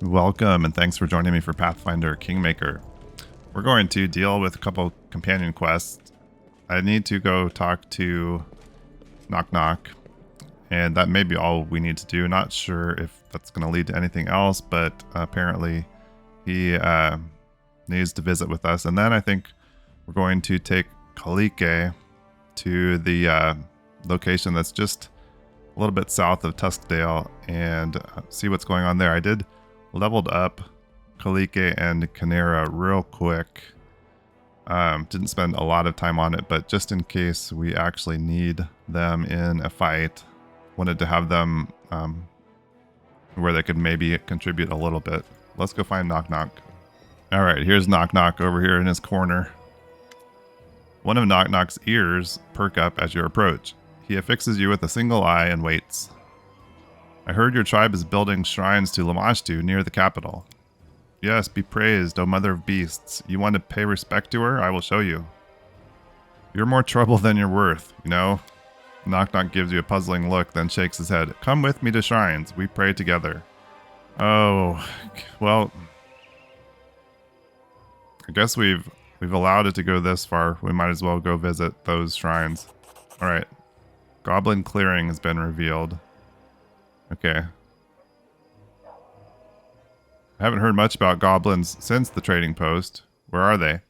Welcome and thanks for joining me for Pathfinder Kingmaker. We're going to deal with a couple companion quests. I need to go talk to Nok Nok, and that may be all we need to do. Not sure if that's going to lead to anything else, but apparently he needs to visit with us. And then I think we're going to take Kallike to the location that's just a little bit south of Tuskdale and see what's going on there. I did leveled up Kallike and Kanerah real quick. Didn't spend a lot of time on it, but just in case we actually need them in a fight, wanted to have them where they could maybe contribute a little bit. Let's go find Nok Nok. Alright, here's Nok Nok over here in his corner. One of Nok Nok's ears perk up as you approach. He affixes you with a single eye and waits. I heard your tribe is building shrines to Lamashtu near the capital. Yes, be praised, O mother of beasts. You want to pay respect to her? I will show you. You're more trouble than you're worth, you know? Nok Nok gives you a puzzling look, then shakes his head. Come with me to shrines. We pray together. Oh, well, I guess we've allowed it to go this far. We might as well go visit those shrines. Alright. Goblin clearing has been revealed. Okay. I haven't heard much about goblins since the trading post. Where are they?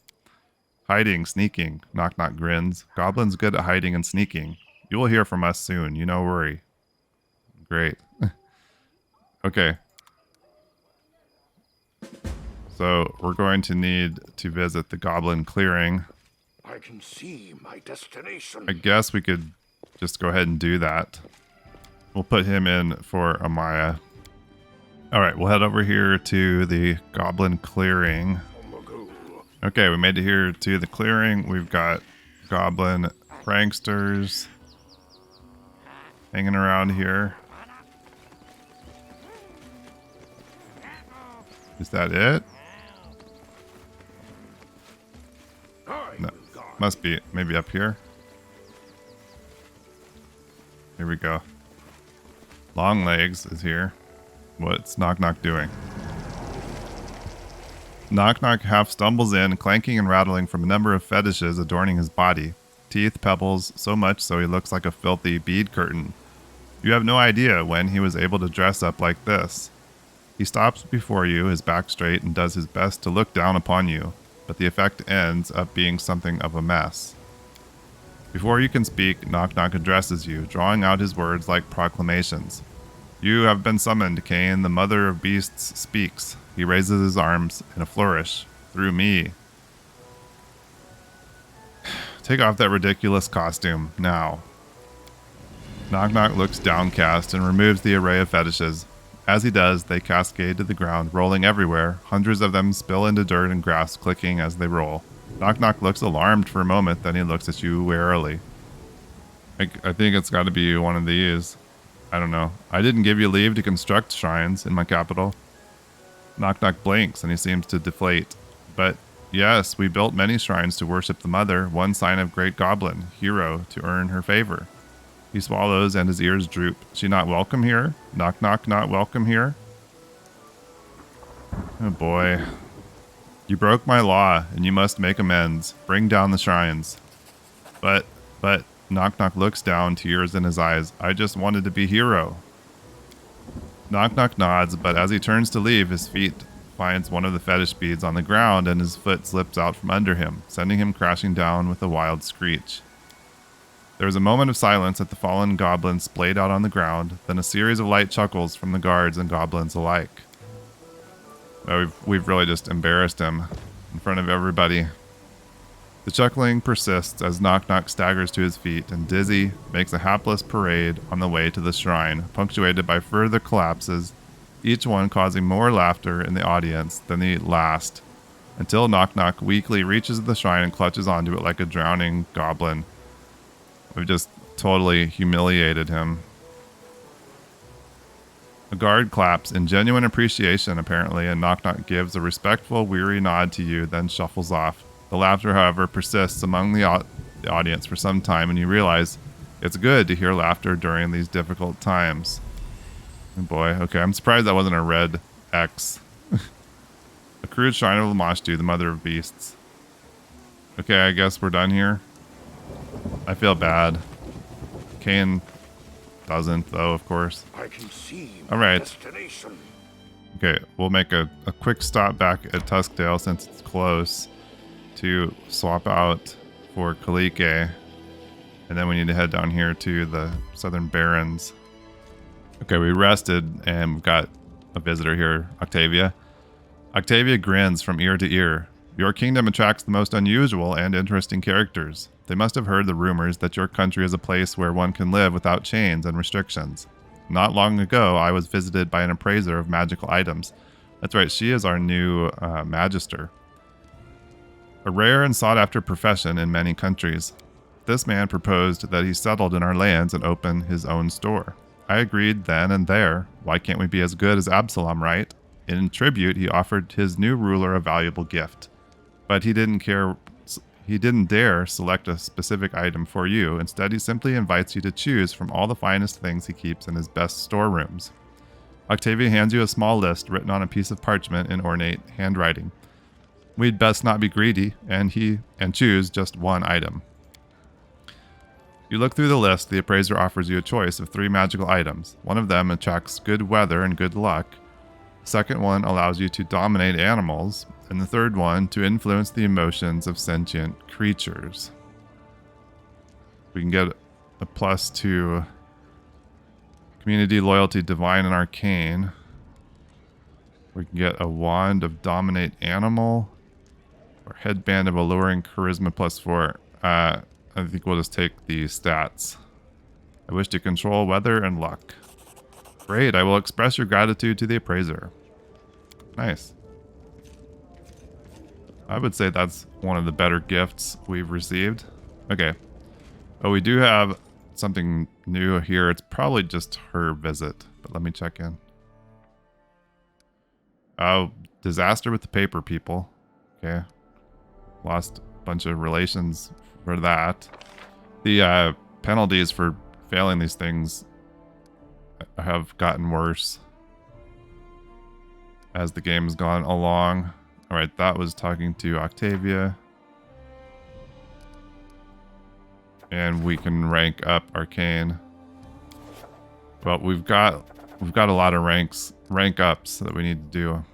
Hiding, sneaking. Nok Nok grins. Goblins good at hiding and sneaking. You will hear from us soon. You no worry. Great. Okay. So we're going to need to visit the goblin clearing. I can see my destination. I guess we could just go ahead and do that. We'll put him in for Amaya. Alright, we'll head over here to the goblin clearing. Okay, we made it here to the clearing. We've got goblin pranksters hanging around here. Is that it? No, must be maybe up here. Here we go. Long Legs is here. What's Nok Nok doing? Nok Nok half stumbles in, clanking and rattling from a number of fetishes adorning his body. Teeth, pebbles, so much so he looks like a filthy bead curtain. You have no idea when he was able to dress up like this. He stops before you, his back straight, and does his best to look down upon you, but the effect ends up being something of a mess. Before you can speak, Nok Nok addresses you, drawing out his words like proclamations. You have been summoned, Cain. The mother of beasts speaks. He raises his arms in a flourish. Through me. Take off that ridiculous costume, now. Nok Nok looks downcast and removes the array of fetishes. As he does, they cascade to the ground, rolling everywhere. Hundreds of them spill into dirt and grass, clicking as they roll. Nok Nok looks alarmed for a moment, then he looks at you warily. I think it's got to be one of these. I don't know. I didn't give you leave to construct shrines in my capital. Nok Nok blinks and he seems to deflate. But yes, we built many shrines to worship the mother, one sign of great goblin, hero, to earn her favor. He swallows and his ears droop. She not welcome here? Nok Nok not welcome here? Oh boy. You broke my law, and you must make amends. Bring down the shrines. But, Nok Nok looks down, tears in his eyes. I just wanted to be hero. Nok Nok nods, but as he turns to leave, his feet finds one of the fetish beads on the ground, and his foot slips out from under him, sending him crashing down with a wild screech. There is a moment of silence at the fallen goblin splayed out on the ground, then a series of light chuckles from the guards and goblins alike. We've really just embarrassed him in front of everybody. The chuckling persists as Nok Nok staggers to his feet and dizzy makes a hapless parade on the way to the shrine, punctuated by further collapses, each one causing more laughter in the audience than the last, until Nok Nok weakly reaches the shrine and clutches onto it like a drowning goblin. We've just totally humiliated him. A guard claps in genuine appreciation, apparently, and Nok Nok gives a respectful, weary nod to you, then shuffles off. The laughter, however, persists among the audience for some time, and you realize it's good to hear laughter during these difficult times. Oh boy, okay, I'm surprised that wasn't a red X. A crude shrine of Lamashtu, the mother of beasts. Okay, I guess we're done here. I feel bad. Kane doesn't, though, of course. I can see All my right. destination. Okay, we'll make a quick stop back at Tuskdale since it's close to swap out for Kallike. And then we need to head down here to the Southern Barrens. Okay, we rested and we've got a visitor here, Octavia. Octavia grins from ear to ear. Your kingdom attracts the most unusual and interesting characters. They must have heard the rumors that your country is a place where one can live without chains and restrictions. Not long ago, I was visited by an appraiser of magical items. That's right, she is our new magister. A rare and sought-after profession in many countries. This man proposed that he settled in our lands and open his own store. I agreed then and there. Why can't we be as good as Absalom, right? In tribute, he offered his new ruler a valuable gift. But he didn't dare select a specific item for you. Instead, he simply invites you to choose from all the finest things he keeps in his best storerooms. Octavia hands you a small list written on a piece of parchment in ornate handwriting. We'd best not be greedy and choose just one item. You look through the list. The appraiser offers you a choice of 3 magical items. One of them attracts good weather and good luck. The second one allows you to dominate animals, and the third one to influence the emotions of sentient creatures. We can get a +2 community, loyalty, divine, and arcane. We can get a wand of dominate animal or headband of alluring charisma +4. I think we'll just take the stats. I wish to control weather and luck. Great, I will express your gratitude to the appraiser. Nice. I would say that's one of the better gifts we've received. Okay. Oh, we do have something new here. It's probably just her visit, but let me check in. Oh, disaster with the paper people. Okay. Lost a bunch of relations for that. The penalties for failing these things have gotten worse as the game has gone along. Alright, that was talking to Octavia. And we can rank up Arcane. But we've got a lot of rank ups that we need to do.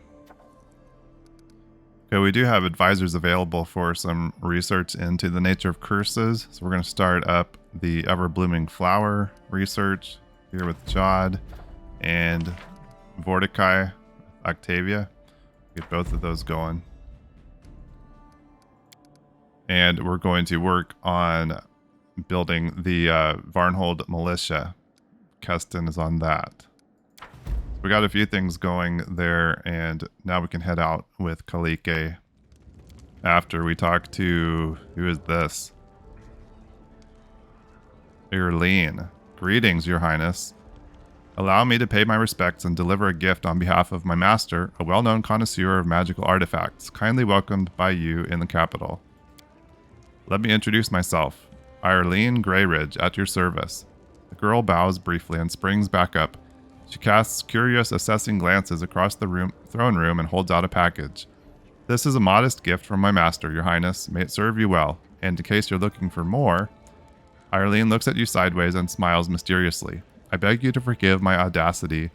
Okay, we do have advisors available for some research into the nature of curses. So we're going to start up the ever-blooming flower research here with Jod and Vorticai, Octavia. Get both of those going. And we're going to work on building the Varnhold militia. Keston is on that. We got a few things going there, and now we can head out with Kallike after we talk to... who is this? Irlene. Greetings, Your Highness. Allow me to pay my respects and deliver a gift on behalf of my master, a well-known connoisseur of magical artifacts, kindly welcomed by you in the capital. Let me introduce myself. Irlene Greyridge, at your service. The girl bows briefly and springs back up. She casts curious, assessing glances across the throne room and holds out a package. This is a modest gift from my master, Your Highness. May it serve you well. And in case you're looking for more... Irlene looks at you sideways and smiles mysteriously. I beg you to forgive my audacity,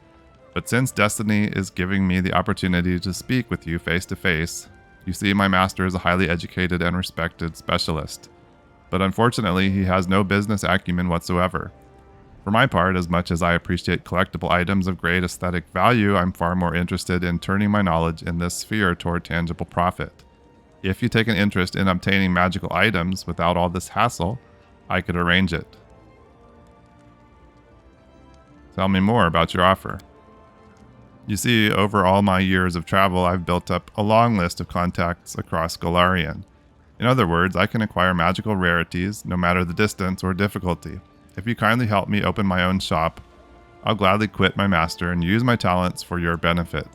but since destiny is giving me the opportunity to speak with you face to face, you see my master is a highly educated and respected specialist. But unfortunately, he has no business acumen whatsoever. For my part, as much as I appreciate collectible items of great aesthetic value, I'm far more interested in turning my knowledge in this sphere toward tangible profit. If you take an interest in obtaining magical items without all this hassle, I could arrange it. Tell me more about your offer. You see, over all my years of travel, I've built up a long list of contacts across Golarion. In other words, I can acquire magical rarities, no matter the distance or difficulty. If you kindly help me open my own shop, I'll gladly quit my master and use my talents for your benefit.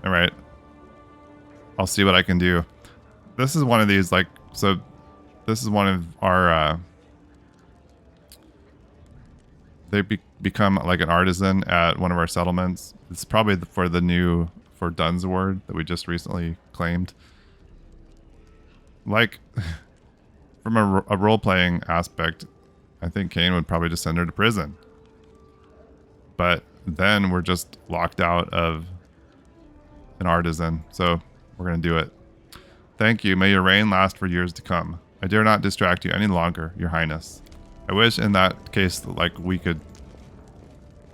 Alright. I'll see what I can do. This is one of these, like, so this is one of our, they become like an artisan at one of our settlements. It's probably for the new for Dunsward that we just recently claimed. Like, from a role-playing aspect, I think Kane would probably just send her to prison. But then we're just locked out of an artisan, so we're going to do it. Thank you. May your reign last for years to come. I dare not distract you any longer, your highness. I wish in that case, like, we could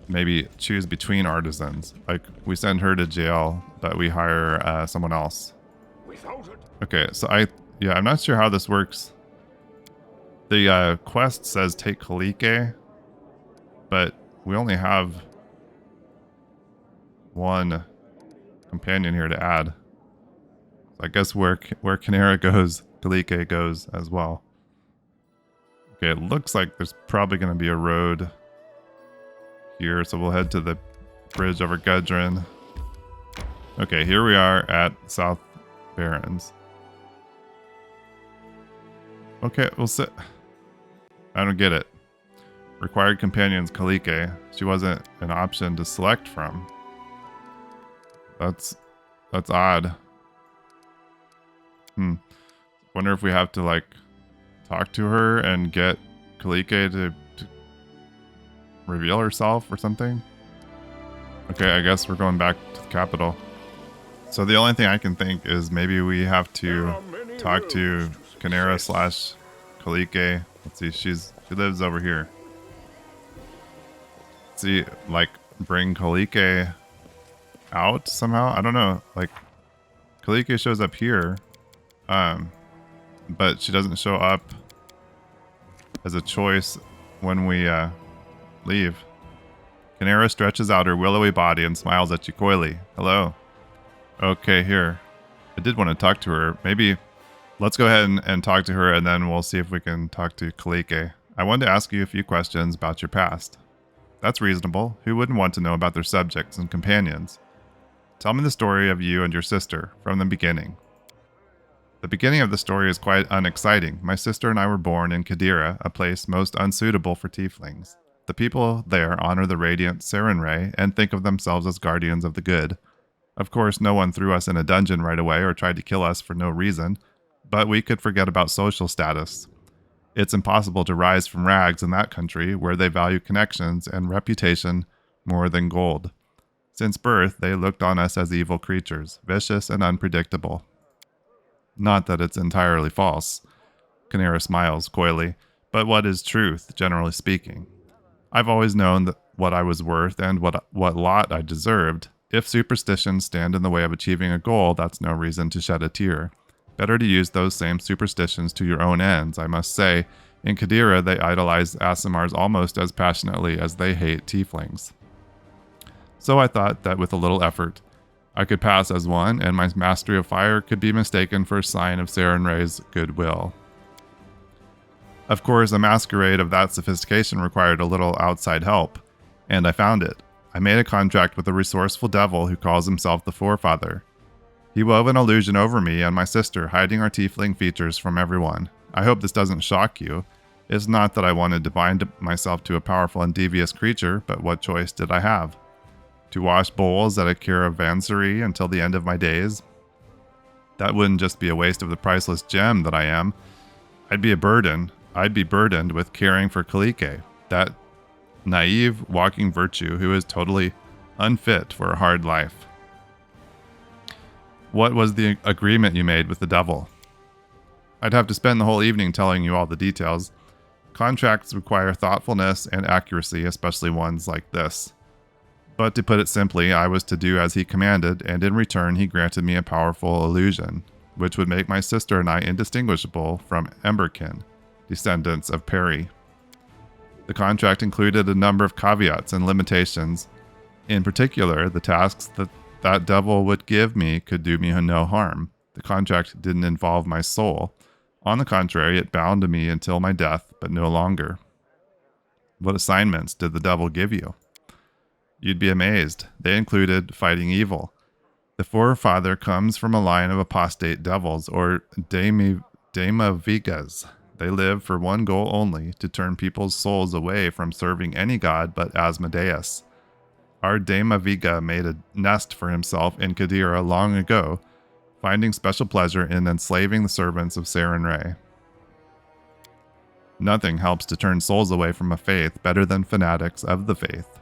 maybe choose between artisans. Like, we send her to jail, but we hire someone else. Without it. Okay, so I'm not sure how this works. The quest says take Kallike, but we only have one companion here to add. So I guess where Kanerah goes, Kallike goes as well. Okay, it looks like there's probably going to be a road here, so we'll head to the bridge over Gudrun. Okay, here we are at South Barrens. Okay, we'll sit. I don't get it. Required companions Kallike. She wasn't an option to select from. That's odd. Wonder if we have to like talk to her and get Kallike to reveal herself or something. Okay, I guess we're going back to the capital. So the only thing I can think is maybe we have to talk to Kanerah / Kallike. Let's see, she lives over here. Let's see, like, bring Kallike out somehow? I don't know. Like, Kallike shows up here, but she doesn't show up as a choice when we leave. Kanerah stretches out her willowy body and smiles at you coyly. Hello. Okay, here. I did want to talk to her. Maybe let's go ahead and talk to her, and then we'll see if we can talk to Kallike. I wanted to ask you a few questions about your past. That's reasonable. Who wouldn't want to know about their subjects and companions? Tell me the story of you and your sister, from the beginning. The beginning of the story is quite unexciting. My sister and I were born in Kanerah, a place most unsuitable for tieflings. The people there honor the radiant Sarenrae and think of themselves as guardians of the good. Of course, no one threw us in a dungeon right away or tried to kill us for no reason, but we could forget about social status. It's impossible to rise from rags in that country where they value connections and reputation more than gold. Since birth, they looked on us as evil creatures, vicious and unpredictable. Not that it's entirely false. Kanerah smiles coyly, but what is truth, generally speaking? I've always known what I was worth and what lot I deserved. If superstitions stand in the way of achieving a goal, that's no reason to shed a tear. Better to use those same superstitions to your own ends, I must say. In Kanerah, they idolize Aasimars almost as passionately as they hate tieflings. So I thought that with a little effort, I could pass as one, and my mastery of fire could be mistaken for a sign of Sarenrae's goodwill. Of course, a masquerade of that sophistication required a little outside help, and I found it. I made a contract with a resourceful devil who calls himself the Forefather. He wove an illusion over me and my sister, hiding our tiefling features from everyone. I hope this doesn't shock you. It's not that I wanted to bind myself to a powerful and devious creature, but what choice did I have? To wash bowls at a caravanserai until the end of my days? That wouldn't just be a waste of the priceless gem that I am. I'd be burdened with caring for Kallike, that naive walking virtue who is totally unfit for a hard life. What was the agreement you made with the devil? I'd have to spend the whole evening telling you all the details. Contracts require thoughtfulness and accuracy, especially ones like this. But to put it simply, I was to do as he commanded, and in return he granted me a powerful illusion, which would make my sister and I indistinguishable from Emberkin, descendants of Perry. The contract included a number of caveats and limitations. In particular, the tasks that devil would give me could do me no harm. The contract didn't involve my soul. On the contrary, it bound to me until my death, but no longer. What assignments did the devil give you? You'd be amazed. They included fighting evil. The Forefather comes from a line of apostate devils, or Demavigas. They live for one goal only, to turn people's souls away from serving any god but Asmodeus. Our Demaviga made a nest for himself in Kanerah long ago, finding special pleasure in enslaving the servants of Sarenrae. Nothing helps to turn souls away from a faith better than fanatics of the faith.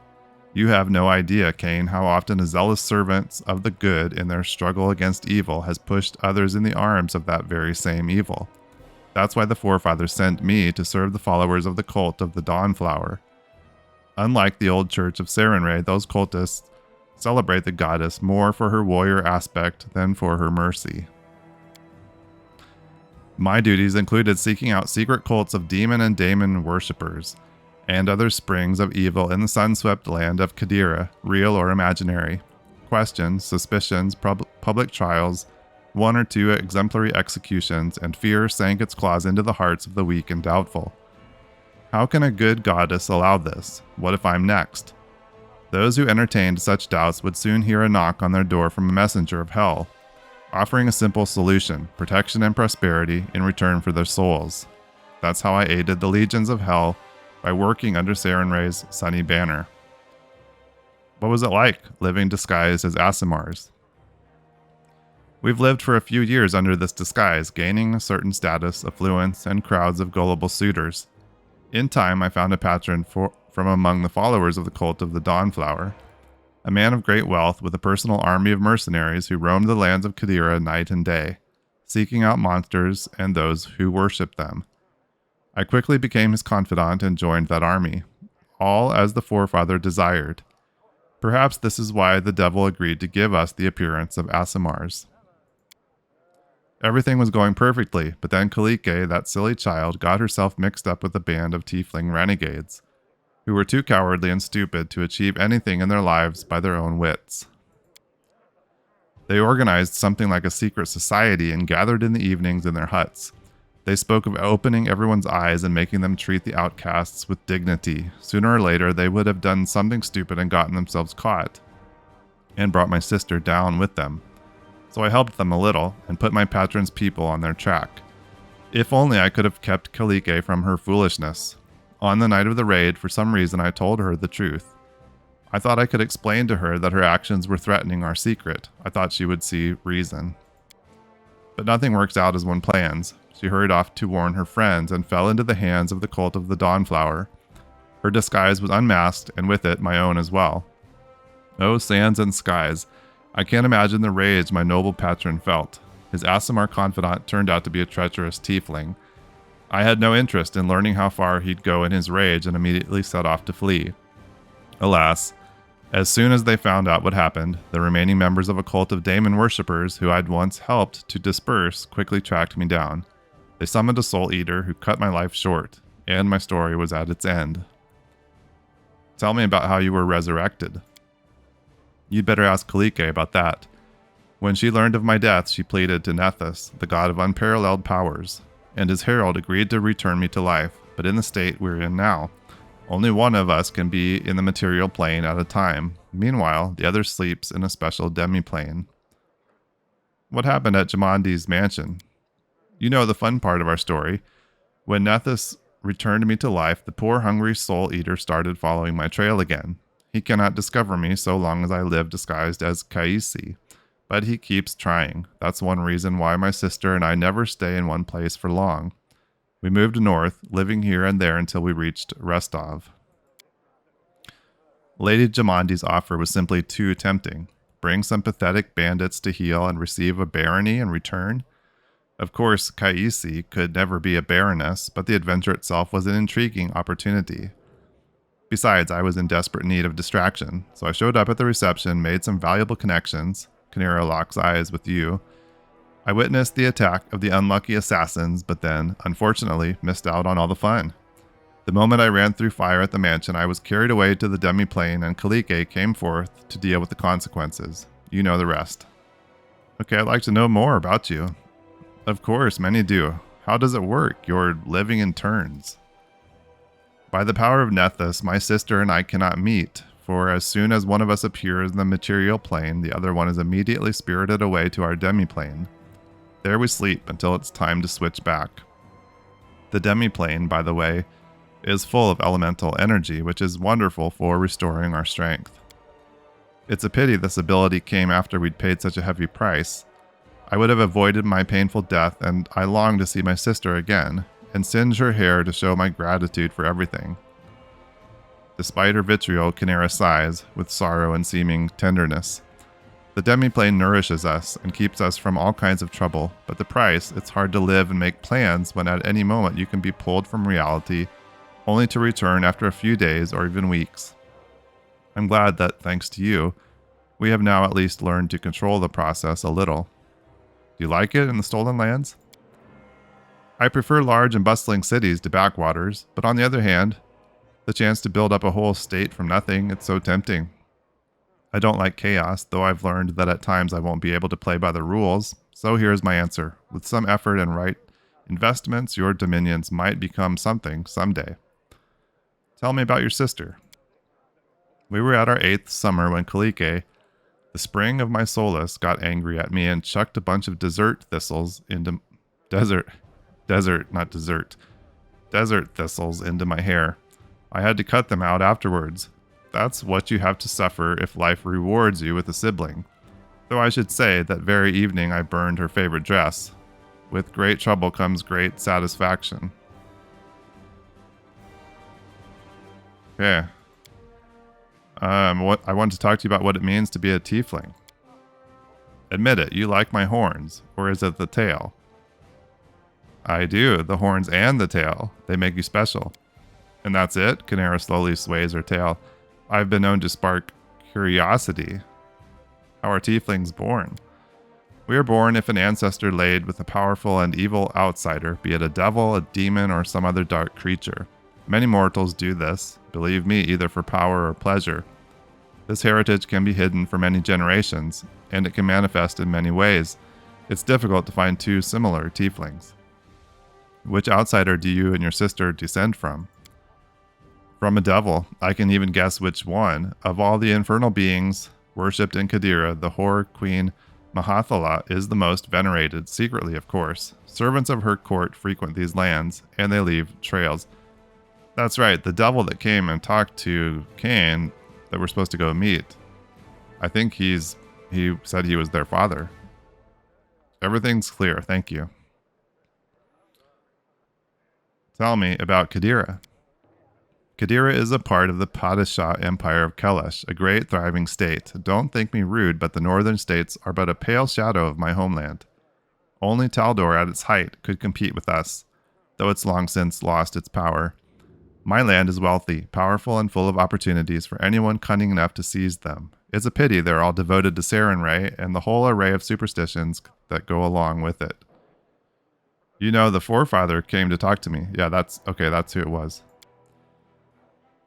You have no idea, Cain, how often a zealous servants of the good in their struggle against evil has pushed others in the arms of that very same evil. That's why the forefathers sent me to serve the followers of the cult of the Dawnflower. Unlike the old church of Sarenrae, those cultists celebrate the goddess more for her warrior aspect than for her mercy. My duties included seeking out secret cults of demon and daemon worshippers, and other springs of evil in the sun-swept land of Kanerah, real or imaginary. Questions, suspicions, public trials, 1 or 2 exemplary executions, and fear sank its claws into the hearts of the weak and doubtful. How can a good goddess allow this? What if I'm next? Those who entertained such doubts would soon hear a knock on their door from a messenger of hell, offering a simple solution, protection and prosperity in return for their souls. That's how I aided the legions of hell by working under Sarenrae's sunny banner. What was it like, living disguised as Aasimars? We've lived for a few years under this disguise, gaining a certain status, affluence, and crowds of gullible suitors. In time, I found a patron from among the followers of the cult of the Dawnflower, a man of great wealth with a personal army of mercenaries who roamed the lands of Kanerah night and day, seeking out monsters and those who worshipped them. I quickly became his confidant and joined that army, all as the forefather desired. Perhaps this is why the devil agreed to give us the appearance of Aasimars. Everything was going perfectly, but then Kallike, that silly child, got herself mixed up with a band of tiefling renegades, who were too cowardly and stupid to achieve anything in their lives by their own wits. They organized something like a secret society and gathered in the evenings in their huts. They spoke of opening everyone's eyes and making them treat the outcasts with dignity. Sooner or later, they would have done something stupid and gotten themselves caught, and brought my sister down with them. So I helped them a little, and put my patron's people on their track. If only I could have kept Kallike from her foolishness. On the night of the raid, for some reason I told her the truth. I thought I could explain to her that her actions were threatening our secret. I thought she would see reason. But nothing works out as one plans. She hurried off to warn her friends and fell into the hands of the cult of the Dawnflower. Her disguise was unmasked, and with it my own as well. Oh, sands and skies. I can't imagine the rage my noble patron felt. His Aasimar confidant turned out to be a treacherous tiefling. I had no interest in learning how far he'd go in his rage and immediately set off to flee. Alas, as soon as they found out what happened, the remaining members of a cult of daemon worshippers who I'd once helped to disperse quickly tracked me down. They summoned a soul eater who cut my life short, and my story was at its end. Tell me about how you were resurrected. You'd better ask Kallike about that. When she learned of my death, she pleaded to Nethys, the god of unparalleled powers, and his herald agreed to return me to life, but in the state we're in now, only one of us can be in the material plane at a time. Meanwhile, the other sleeps in a special demiplane. What happened at Jamandi's mansion? You know the fun part of our story. When Nethys returned me to life, the poor hungry soul eater started following my trail again. He cannot discover me so long as I live disguised as Kaisi, but he keeps trying. That's one reason why my sister and I never stay in one place for long. We moved north, living here and there until we reached Restov. Lady Jamandi's offer was simply too tempting. Bring some pathetic bandits to heal and receive a barony in return? Of course, Kaisi could never be a baroness, but the adventure itself was an intriguing opportunity. Besides, I was in desperate need of distraction, so I showed up at the reception, made some valuable connections. Kanerah locks eyes with you. I witnessed the attack of the unlucky assassins, but then, unfortunately, missed out on all the fun. The moment I ran through fire at the mansion, I was carried away to the demiplane, and Kallike came forth to deal with the consequences. You know the rest. Okay, I'd like to know more about you. Of course, many do. How does it work? You're living in turns. By the power of Nethys, my sister and I cannot meet, for as soon as one of us appears in the material plane, the other one is immediately spirited away to our demiplane. There we sleep until it's time to switch back. The demiplane, by the way, is full of elemental energy, which is wonderful for restoring our strength. It's a pity this ability came after we'd paid such a heavy price. I would have avoided my painful death, and I long to see my sister again, and singe her hair to show my gratitude for everything. Despite her vitriol, Kanerah sighs, with sorrow and seeming tenderness. The demiplane nourishes us and keeps us from all kinds of trouble, but the price, it's hard to live and make plans when at any moment you can be pulled from reality, only to return after a few days or even weeks. I'm glad that, thanks to you, we have now at least learned to control the process a little. Do you like it in the Stolen Lands? I prefer large and bustling cities to backwaters, but on the other hand, the chance to build up a whole state from nothing, it's so tempting. I don't like chaos, though I've learned that at times I won't be able to play by the rules, so here's my answer. With some effort and right investments, your dominions might become something someday. Tell me about your sister. We were at our 8th summer when Kallike, the spring of my solace, got angry at me and chucked a bunch of desert thistles into desert thistles into my hair. I had to cut them out afterwards. That's what you have to suffer if life rewards you with a sibling. Though I should say that very evening I burned her favorite dress. With great trouble comes great satisfaction. Okay. I want to talk to you about what it means to be a tiefling. Admit it, you like my horns, or is it the tail? I do, the horns and the tail. They make you special. And that's it? Kanerah slowly sways her tail. I've been known to spark curiosity. How are tieflings born? We are born if an ancestor laid with a powerful and evil outsider, be it a devil, a demon, or some other dark creature. Many mortals do this, believe me, either for power or pleasure. This heritage can be hidden for many generations, and it can manifest in many ways. It's difficult to find two similar tieflings. Which outsider do you and your sister descend from? From a devil. I can even guess which one. Of all the infernal beings worshipped in Kanerah, the whore queen Mahathala is the most venerated, secretly of course. Servants of her court frequent these lands, and they leave trails. That's right, the devil that came and talked to Cain that we're supposed to go meet. I think he said he was their father. Everything's clear, thank you. Tell me about Kanerah. Kanerah is a part of the Padishah Empire of Kelesh, a great thriving state. Don't think me rude, but the northern states are but a pale shadow of my homeland. Only Taldor at its height could compete with us, though it's long since lost its power. My land is wealthy, powerful, and full of opportunities for anyone cunning enough to seize them. It's a pity they're all devoted to Sarenrae and the whole array of superstitions that go along with it. You know, the forefather came to talk to me. Yeah, that's who it was.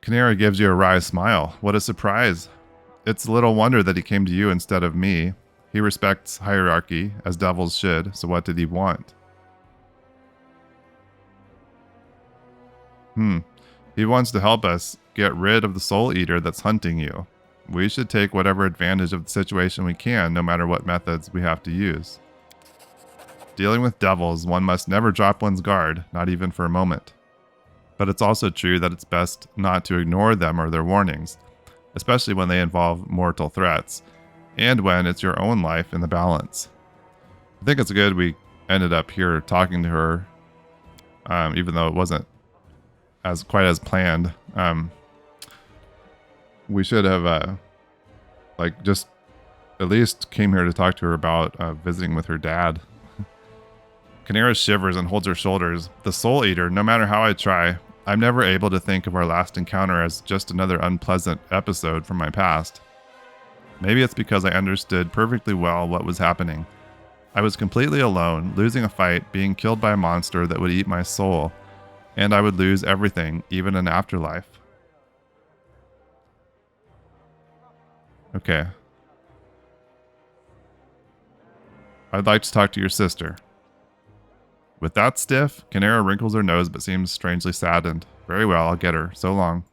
Kanerah gives you a wry smile. What a surprise. It's little wonder that he came to you instead of me. He respects hierarchy, as devils should, so what did he want? He wants to help us get rid of the Soul Eater that's hunting you. We should take whatever advantage of the situation we can, no matter what methods we have to use. Dealing with devils, one must never drop one's guard, not even for a moment. But it's also true that it's best not to ignore them or their warnings, especially when they involve mortal threats, and when it's your own life in the balance. I think it's good we ended up here talking to her, even though it wasn't quite as planned. We should have just at least came here to talk to her about visiting with her dad. Kanerah shivers and holds her shoulders. The Soul Eater, no matter how I try, I'm never able to think of our last encounter as just another unpleasant episode from my past. Maybe it's because I understood perfectly well what was happening. I was completely alone, losing a fight, being killed by a monster that would eat my soul, and I would lose everything, even an afterlife. Okay. I'd like to talk to your sister. With that stiff, Kanerah wrinkles her nose but seems strangely saddened. Very well, I'll get her. So long.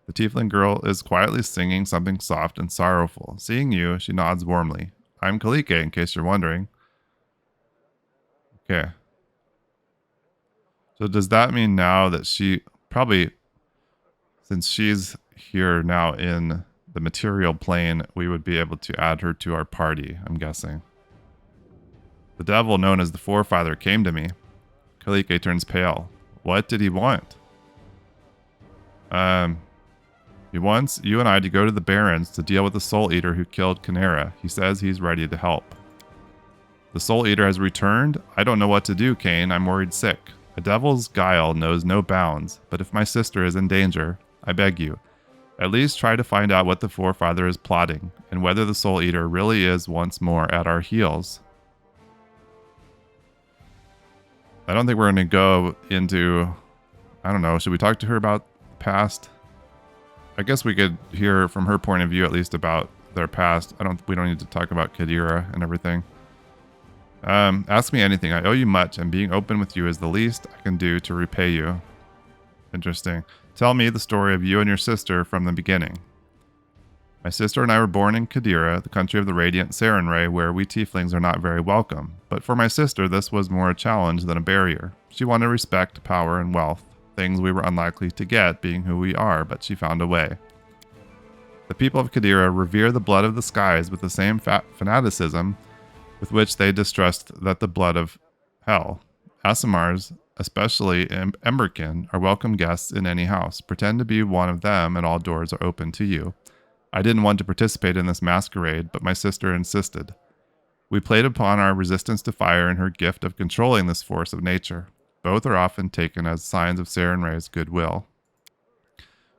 The tiefling girl is quietly singing something soft and sorrowful. Seeing you, she nods warmly. I'm Kallike, in case you're wondering. Okay. So does that mean now that she probably, since she's here now in the material plane, we would be able to add her to our party, I'm guessing. The devil known as the Forefather came to me. Kallike turns pale. What did he want? He wants you and I to go to the Barrens to deal with the Soul Eater who killed Kanerah. He says he's ready to help. The Soul Eater has returned? I don't know what to do, Kane. I'm worried sick. A devil's guile knows no bounds, but if my sister is in danger, I beg you, at least try to find out what the Forefather is plotting, and whether the Soul Eater really is once more at our heels. I don't think we're going to go into... I don't know, should we talk to her about the past? I guess we could hear from her point of view at least about their past. We don't need to talk about Kanerah and everything. Ask me anything. I owe you much, and being open with you is the least I can do to repay you. Interesting. Tell me the story of you and your sister from the beginning. My sister and I were born in Kanerah, the country of the radiant Sarenrae, where we tieflings are not very welcome. But for my sister, this was more a challenge than a barrier. She wanted respect, power, and wealth, things we were unlikely to get, being who we are, but she found a way. The people of Kanerah revere the blood of the skies with the same fanaticism with which they distrust that the blood of hell. Aasimars, especially Emberkin, are welcome guests in any house. Pretend to be one of them and all doors are open to you. I didn't want to participate in this masquerade, but my sister insisted. We played upon our resistance to fire and her gift of controlling this force of nature. Both are often taken as signs of Sarenrae's goodwill.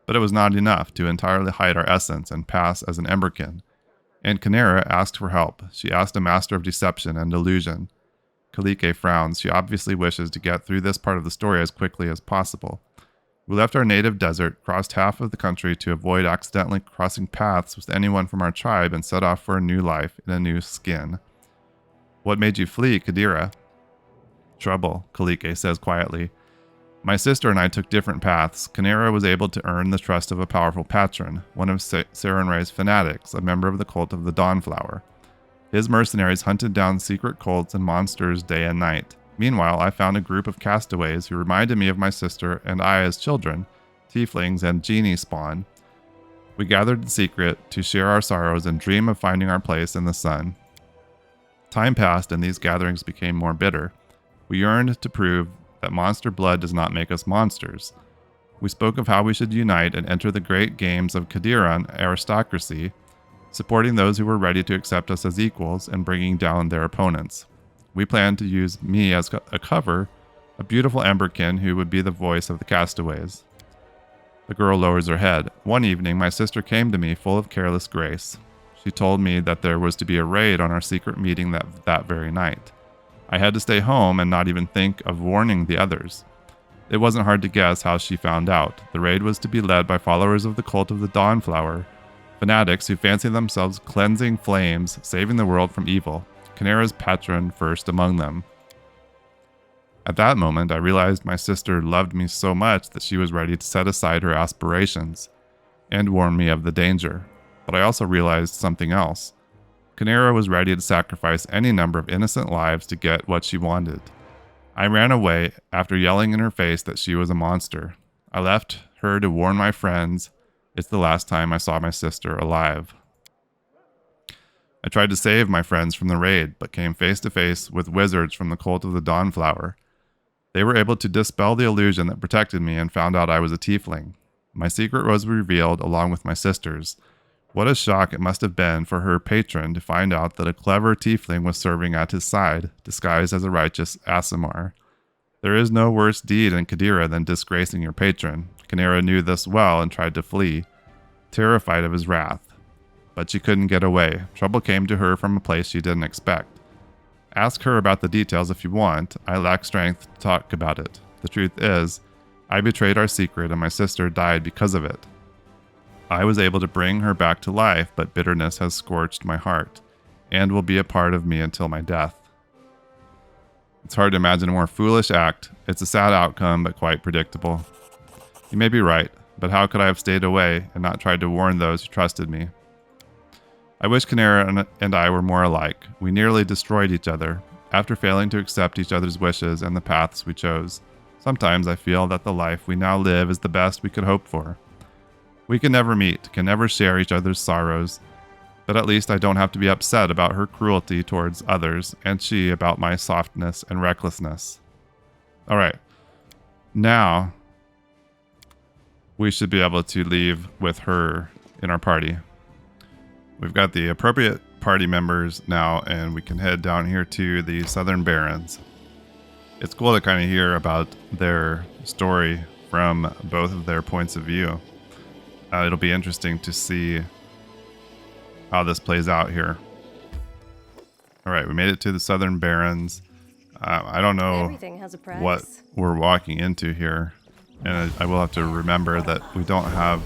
But it was not enough to entirely hide our essence and pass as an Emberkin. And Kanerah asked for help. She asked a master of deception and illusion. Kallike frowns. She obviously wishes to get through this part of the story as quickly as possible. We left our native desert, crossed half of the country to avoid accidentally crossing paths with anyone from our tribe, and set off for a new life in a new skin. What made you flee, Kanerah? Trouble, Kallike says quietly. My sister and I took different paths. Kanerah was able to earn the trust of a powerful patron, one of Sarenrae's fanatics, a member of the cult of the Dawnflower. His mercenaries hunted down secret cults and monsters day and night. Meanwhile, I found a group of castaways who reminded me of my sister and I as children, tieflings and genie spawn. We gathered in secret to share our sorrows and dream of finding our place in the sun. Time passed and these gatherings became more bitter. We yearned to prove that monster blood does not make us monsters. We spoke of how we should unite and enter the great games of Kanerah aristocracy, supporting those who were ready to accept us as equals and bringing down their opponents. We planned to use me as a cover, a beautiful Emberkin who would be the voice of the castaways. The girl lowers her head. One evening, my sister came to me full of careless grace. She told me that there was to be a raid on our secret meeting that very night. I had to stay home and not even think of warning the others. It wasn't hard to guess how she found out. The raid was to be led by followers of the cult of the Dawnflower, fanatics who fancy themselves cleansing flames, saving the world from evil. Kanerah's patron first among them. At that moment, I realized my sister loved me so much that she was ready to set aside her aspirations and warn me of the danger. But I also realized something else. Kanerah was ready to sacrifice any number of innocent lives to get what she wanted. I ran away after yelling in her face that she was a monster. I left her to warn my friends. It's the last time I saw my sister alive. I tried to save my friends from the raid, but came face to face with wizards from the cult of the Dawnflower. They were able to dispel the illusion that protected me and found out I was a tiefling. My secret was revealed along with my sister's. What a shock it must have been for her patron to find out that a clever tiefling was serving at his side, disguised as a righteous Aasimar. There is no worse deed in Kanerah than disgracing your patron. Kanerah knew this well and tried to flee, terrified of his wrath. But she couldn't get away. Trouble came to her from a place she didn't expect. Ask her about the details if you want. I lack strength to talk about it. The truth is, I betrayed our secret and my sister died because of it. I was able to bring her back to life, but bitterness has scorched my heart and will be a part of me until my death. It's hard to imagine a more foolish act. It's a sad outcome, but quite predictable. You may be right, but how could I have stayed away and not tried to warn those who trusted me? I wish Kanerah and I were more alike. We nearly destroyed each other, after failing to accept each other's wishes and the paths we chose. Sometimes I feel that the life we now live is the best we could hope for. We can never meet, can never share each other's sorrows, but at least I don't have to be upset about her cruelty towards others, and she about my softness and recklessness. Alright, now we should be able to leave with her in our party. We've got the appropriate party members now, and we can head down here to the Southern Barrens. It's cool to kind of hear about their story from both of their points of view. It'll be interesting to see how this plays out here. All right, we made it to the Southern Barrens. I don't know what we're walking into here, and I will have to remember that we don't have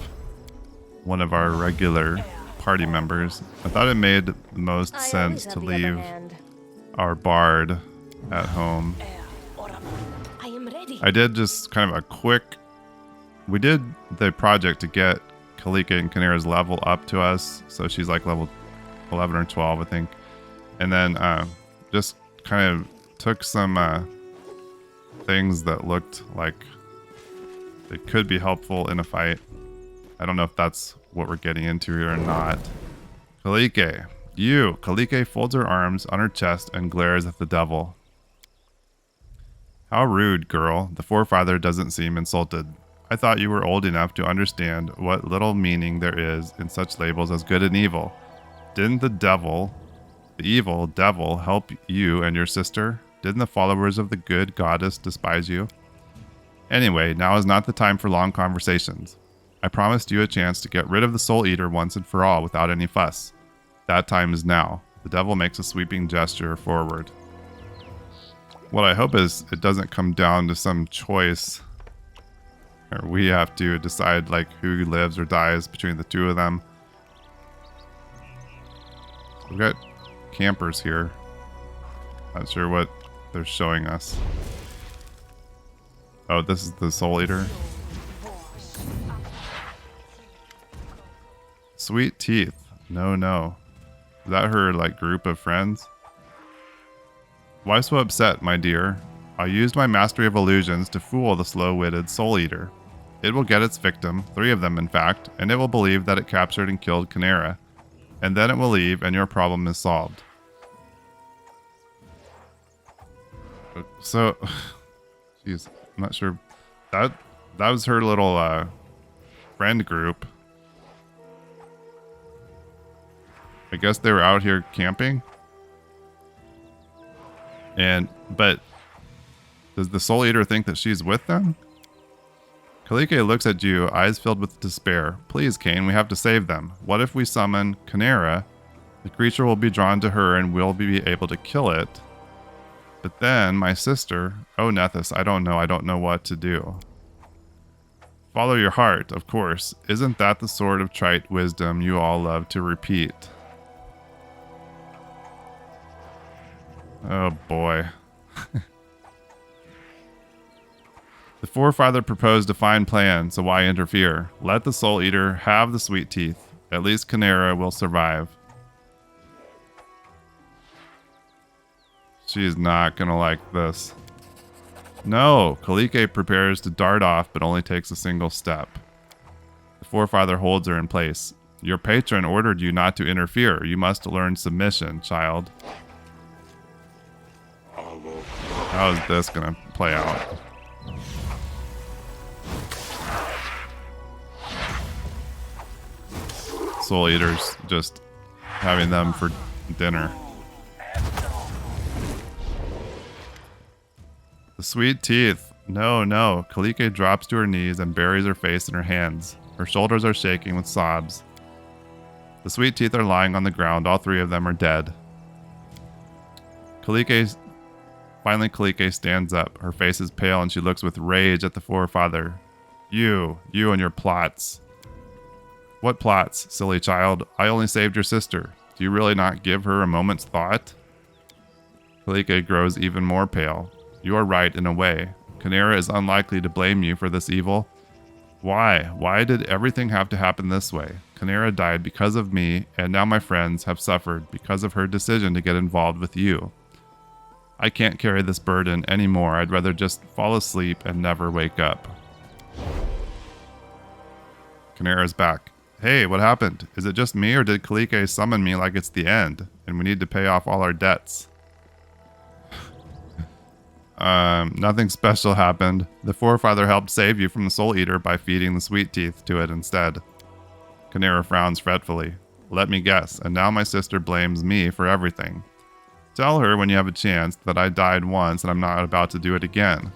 one of our regular party members. I thought it made the most sense to leave our bard at home. I did just kind of a quick... We did the project to get Kallike and Kanerah's level up to us, so she's like level 11 or 12, I think. And then just kind of took some things that looked like it could be helpful in a fight. I don't know if that's what we're getting into here or not. Kallike. You. Kallike folds her arms on her chest and glares at the devil. How rude, girl. The forefather doesn't seem insulted. I thought you were old enough to understand what little meaning there is in such labels as good and evil. Didn't the evil devil, help you and your sister? Didn't the followers of the good goddess despise you? Anyway, now is not the time for long conversations. I promised you a chance to get rid of the Soul Eater once and for all without any fuss. That time is now. The devil makes a sweeping gesture forward. What I hope is it doesn't come down to some choice, or we have to decide like who lives or dies between the two of them. We've got campers here. Not sure what they're showing us. Oh, this is the Soul Eater. Sweet teeth. No, no. Is that her like group of friends? Why so upset, my dear? I used my mastery of illusions to fool the slow-witted Soul Eater. It will get its victim, 3 of them in fact, and it will believe that it captured and killed Kanerah. And then it will leave and your problem is solved. So, jeez, I'm not sure. That was her little friend group. I guess they were out here camping. But does the Soul Eater think that she's with them? Kallike looks at you, eyes filled with despair. Please, Kane, we have to save them. What if we summon Kanerah? The creature will be drawn to her and we'll be able to kill it. But then, my sister... Oh, Nethys, I don't know what to do. Follow your heart, of course. Isn't that the sort of trite wisdom you all love to repeat? Oh boy. The forefather proposed a fine plan, so why interfere? Let the Soul Eater have the sweet teeth. At least Kanerah will survive. She's not gonna like this. No! Kallike prepares to dart off, but only takes a single step. The forefather holds her in place. Your patron ordered you not to interfere. You must learn submission, child. How is this gonna play out? Soul Eaters, just having them for dinner. The sweet teeth. No, no. Kallike drops to her knees and buries her face in her hands. Her shoulders are shaking with sobs. The sweet teeth are lying on the ground. All 3 of them are dead. Finally, Kallike stands up. Her face is pale and she looks with rage at the forefather. You and your plots. What plots, silly child? I only saved your sister. Do you really not give her a moment's thought? Kallike grows even more pale. You are right in a way. Kanerah is unlikely to blame you for this evil. Why? Why did everything have to happen this way? Kanerah died because of me, and now my friends have suffered because of her decision to get involved with you. I can't carry this burden anymore. I'd rather just fall asleep and never wake up. Kanerah's back. Hey, what happened? Is it just me, or did Kallike summon me like it's the end and we need to pay off all our debts? Nothing special happened. The forefather helped save you from the Soul Eater by feeding the sweet teeth to it instead. Kanerah frowns fretfully. Let me guess, and now my sister blames me for everything. Tell her when you have a chance that I died once and I'm not about to do it again.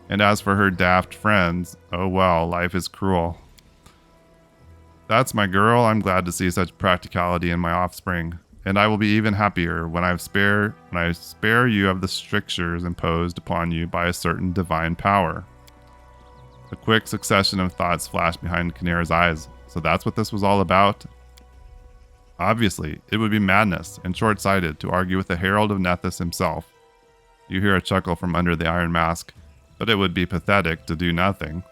And as for her daft friends, oh well, life is cruel. That's my girl. I'm glad to see such practicality in my offspring. And I will be even happier when I spare you of the strictures imposed upon you by a certain divine power. A quick succession of thoughts flashed behind Kanerah's eyes. So that's what this was all about? Obviously, it would be madness and short-sighted to argue with the Herald of Nethys himself. You hear a chuckle from under the iron mask, but it would be pathetic to do nothing.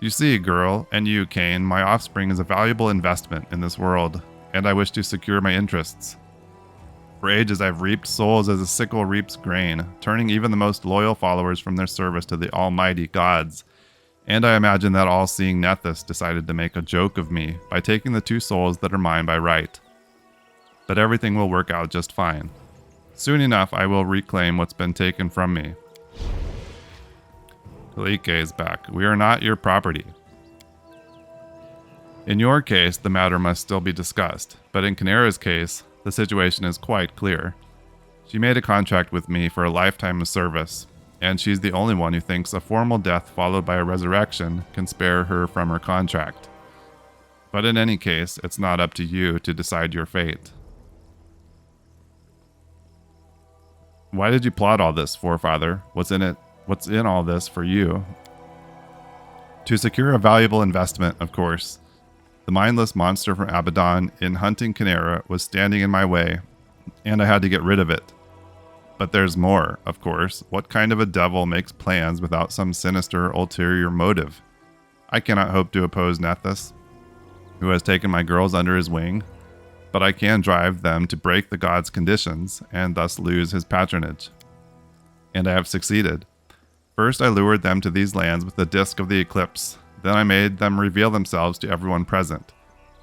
You see, girl, and you, Kane, my offspring is a valuable investment in this world, and I wish to secure my interests. For ages I've reaped souls as a sickle reaps grain, turning even the most loyal followers from their service to the almighty gods. And I imagine that all-seeing Nethys decided to make a joke of me by taking the 2 souls that are mine by right. But everything will work out just fine. Soon enough, I will reclaim what's been taken from me. Kallike is back. We are not your property. In your case, the matter must still be discussed, but in Kanerah's case, the situation is quite clear. She made a contract with me for a lifetime of service, and she's the only one who thinks a formal death followed by a resurrection can spare her from her contract. But in any case, it's not up to you to decide your fate. Why did you plot all this, forefather? What's in all this for you? To secure a valuable investment, of course. The mindless monster from Abaddon in hunting Kanerah was standing in my way, and I had to get rid of it. But there's more, of course. What kind of a devil makes plans without some sinister ulterior motive? I cannot hope to oppose Nethys, who has taken my girls under his wing, but I can drive them to break the god's conditions and thus lose his patronage. And I have succeeded. First, I lured them to these lands with the disk of the eclipse. Then I made them reveal themselves to everyone present.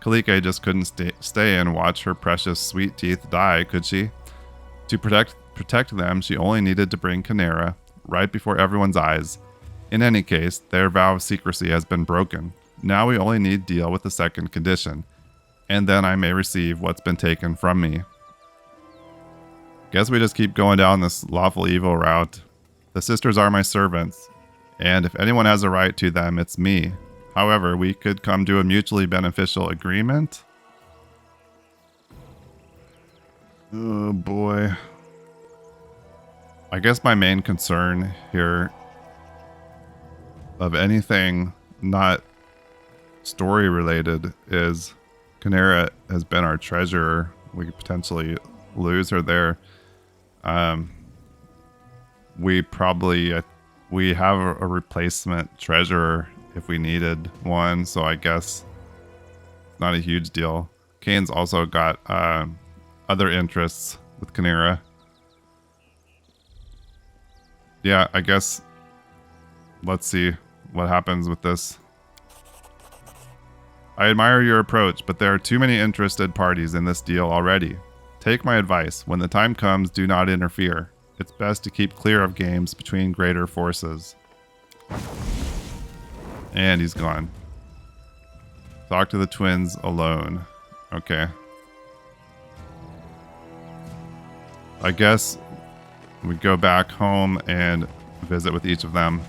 Kallike just couldn't stay and watch her precious sweet teeth die, could she? To protect them, she only needed to bring Kanerah right before everyone's eyes. In any case, their vow of secrecy has been broken. Now we only need to deal with the second condition, and then I may receive what's been taken from me. Guess we just keep going down this lawful evil route. The sisters are my servants, and if anyone has a right to them, it's me. However, we could come to a mutually beneficial agreement. Oh boy. I guess my main concern here of anything not story related is Kanerah has been our treasurer. We could potentially lose her there. We have a replacement treasurer if we needed one, so I guess it's not a huge deal. Kane's also got other interests with Kanerah. Yeah, I guess let's see what happens with this. I admire your approach, but there are too many interested parties in this deal already. Take my advice. When the time comes, do not interfere. It's best to keep clear of games between greater forces. And he's gone. Talk to the twins alone. Okay. I guess we go back home and visit with each of them.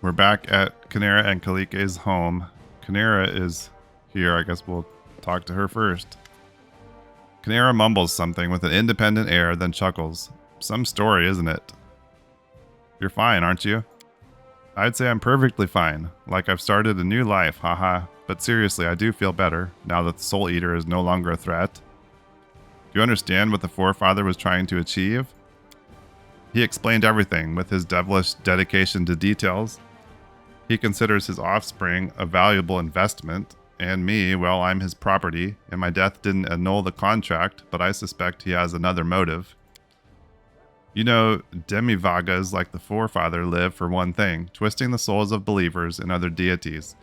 We're back at Kanerah and Kallike's home. Kanerah is here. I guess we'll talk to her first. Kanerah mumbles something with an independent air, then chuckles. Some story, isn't it? You're fine, aren't you? I'd say I'm perfectly fine. Like I've started a new life, haha. But seriously, I do feel better, now that the Soul Eater is no longer a threat. Do you understand what the forefather was trying to achieve? He explained everything with his devilish dedication to details. He considers his offspring a valuable investment, And me, well, I'm his property, and my death didn't annul the contract, but I suspect he has another motive. You know, demivagas like the Forefather live for one thing, twisting the souls of believers in other deities,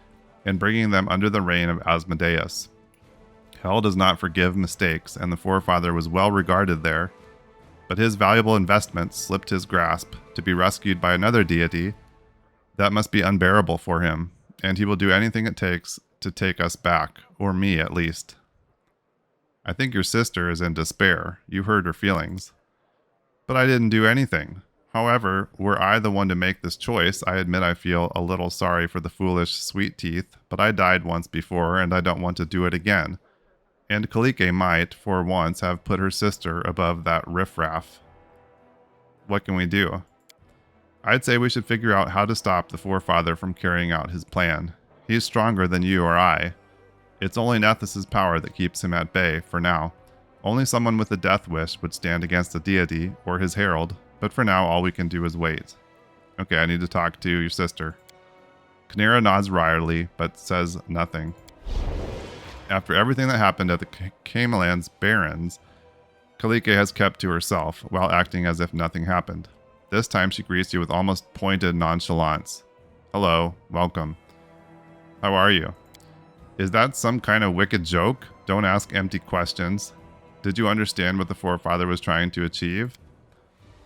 and bringing them under the reign of Asmodeus. Hell does not forgive mistakes, and the Forefather was well regarded there, but his valuable investment slipped his grasp to be rescued by another deity. That must be unbearable for him, and he will do anything it takes to take us back, or me at least. I think your sister is in despair. You heard her feelings. But I didn't do anything. However, were I the one to make this choice, I admit I feel a little sorry for the foolish Sweet Teeth, but I died once before, and I don't want to do it again. And Kallike might, for once, have put her sister above that riffraff. What can we do? I'd say we should figure out how to stop the Forefather from carrying out his plan. He's stronger than you or I. It's only Nethys' power that keeps him at bay, for now. Only someone with a death wish would stand against a deity, or his herald, but for now all we can do is wait. Okay, I need to talk to your sister. Kanerah nods wryly, but says nothing. After everything that happened at the Camelan's Barrens, Kallike has kept to herself, while acting as if nothing happened. This time she greets you with almost pointed nonchalance. Hello, welcome. How are you? Is that some kind of wicked joke? Don't ask empty questions. Did you understand what the Forefather was trying to achieve?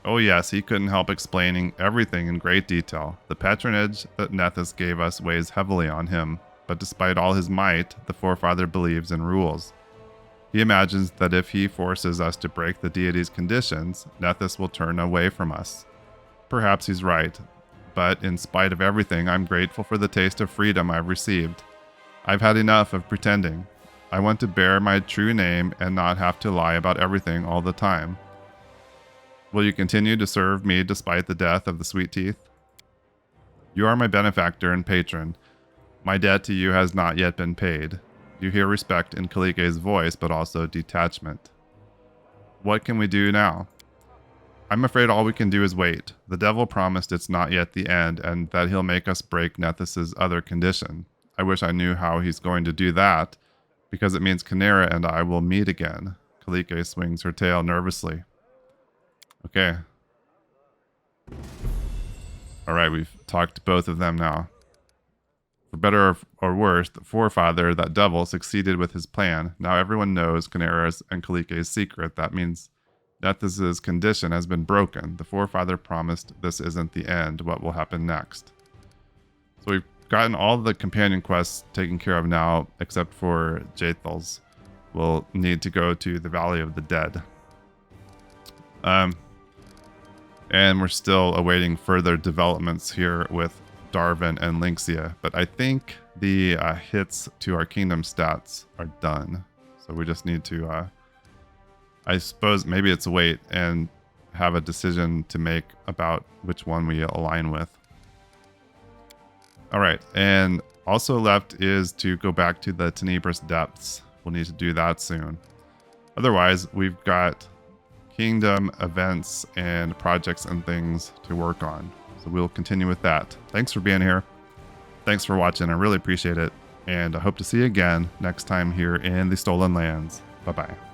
Oh yes, he couldn't help explaining everything in great detail. The patronage that Nethys gave us weighs heavily on him, but despite all his might, the Forefather believes in rules. He imagines that if he forces us to break the deity's conditions, Nethys will turn away from us. Perhaps he's right, but in spite of everything, I'm grateful for the taste of freedom I've received. I've had enough of pretending. I want to bear my true name and not have to lie about everything all the time. Will you continue to serve me despite the death of the Sweet Teeth? You are my benefactor and patron. My debt to you has not yet been paid. You hear respect in Kallike's voice, but also detachment. What can we do now? I'm afraid all we can do is wait. The devil promised it's not yet the end, and that he'll make us break Nethys' other condition. I wish I knew how he's going to do that, because it means Kanerah and I will meet again. Kallike swings her tail nervously. Okay. Alright, we've talked to both of them now. For better or worse, the Forefather, that devil, succeeded with his plan. Now everyone knows Kanerah's and Kallike's secret. That means Nethys' condition has been broken. The Forefather promised this isn't the end. What will happen next? So we've gotten all the companion quests taken care of now, except for Jathel's. We'll need to go to the Valley of the Dead. And we're still awaiting further developments here with Darvin and Lynxia, but I think the hits to our kingdom stats are done. So we just need to, I suppose maybe it's wait and have a decision to make about which one we align with. All right, and also left is to go back to the Tenebrous Depths. We'll need to do that soon. Otherwise, we've got kingdom events and projects and things to work on. So we'll continue with that. Thanks for being here. Thanks for watching. I really appreciate it. And I hope to see you again next time here in the Stolen Lands. Bye-bye.